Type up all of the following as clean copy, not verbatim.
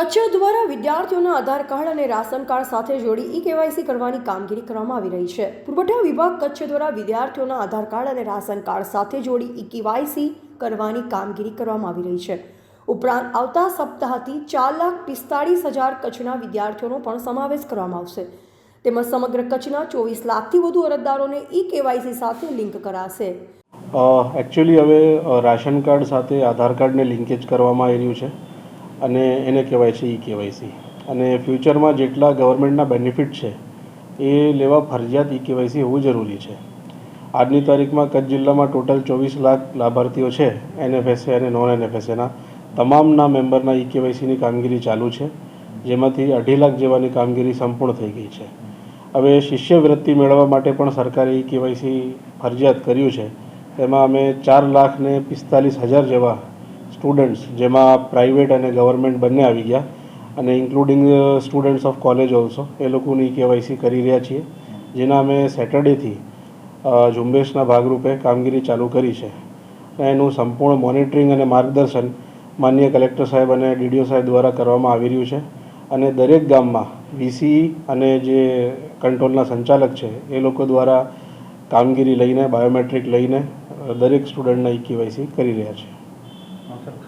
કચ્છ દ્વારા વિદ્યાર્થીઓના આધાર કાર્ડ અને રાશન કાર્ડ સાથે જોડી ઈ-કેવાયસી કરવાની કામગીરી કરવામાં આવી રહી છે। પુરવઠા વિભાગ કચ્છ દ્વારા વિદ્યાર્થીઓના આધાર કાર્ડ અને રાશન કાર્ડ સાથે જોડી ઈ-કેવાયસી કરવાની કામગીરી કરવામાં આવી રહી છે। ઉપરાંત આવતા સપ્તાહથી 4,45,000 કચ્છના વિદ્યાર્થીઓનો પણ સમાવેશ કરવામાં આવશે। તેમજ સમગ્ર કચ્છના 24 લાખથી વધુ અરજદારોને ઈ-કેવાયસી સાથે લિંક કરાશે। એકચ્યુઅલી હવે રાશન કાર્ડ સાથે આધાર કાર્ડને લિંકેજ કરવામાં આવી રહ્યું છે અને એને કહેવાય છે ઈ-કેવાયસી। અને ફ્યુચરમાં જેટલા ગવર્મેન્ટના બેનિફિટ છે એ લેવા ફરજિયાત ઈ-કેવાયસી હોવું જરૂરી છે। આજની તારીખમાં કચ્છ જિલ્લામાં ટોટલ 24 લાખ લાભાર્થીઓ છે। NFSA અને નોન NFSAના તમામના મેમ્બરના ઈ-કેવાયસીની કામગીરી ચાલુ છે, જેમાંથી 2.5 લાખ જેવાની કામગીરી સંપૂર્ણ થઈ ગઈ છે। હવે શિષ્યવૃત્તિ મેળવવા માટે પણ સરકારે ઈ-કેવાયસી ફરજિયાત કર્યું છે। તેમાં અમે 4,45,000 જેવા સ્ટુડન્ટ્સ, જેમાં પ્રાઇવેટ અને ગવર્મેન્ટ બંને આવી ગયા, અને including students of college also, એ લોકોની ઈ-કેવાયસી કરી રહ્યા છીએ, જેના અમે સેટરડેથી ઝુંબેશના ભાગરૂપે કામગીરી ચાલુ કરી છે। એનું સંપૂર્ણ મોનિટરિંગ અને માર્ગદર્શન માનનીય કલેક્ટર સાહેબ અને DDO સાહેબ દ્વારા કરવામાં આવી રહ્યું છે। અને દરેક ગામમાં VCE અને જે કંટ્રોલના સંચાલક છે એ લોકો દ્વારા કામગીરી લઈને, બાયોમેટ્રિક લઈને દરેક સ્ટુડન્ટના ઈ-કેવાયસી કરી રહ્યા છે।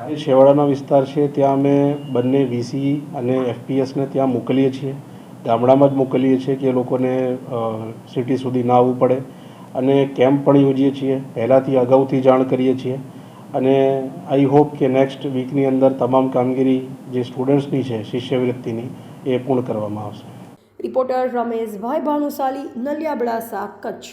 જે છેવાડાનો વિસ્તાર છે ત્યાં અમે બંને VCE અને FPSને ત્યાં મોકલીએ છીએ, ગામડામાં જ મોકલીએ છીએ કે એ લોકોને સિટી સુધી ના આવવું પડે, અને કેમ્પ પણ યોજીએ છીએ, પહેલાંથી અગાઉથી જાણ કરીએ છીએ। અને આઈ હોપ કે નેક્સ્ટ વીકની અંદર તમામ કામગીરી જે સ્ટુડન્ટ્સની છે શિષ્યવૃત્તિની એ પૂર્ણ કરવામાં આવશે। રિપોર્ટર રમેશભાઈ ભાનુશાલી, નલિયાબડાસા, કચ્છ।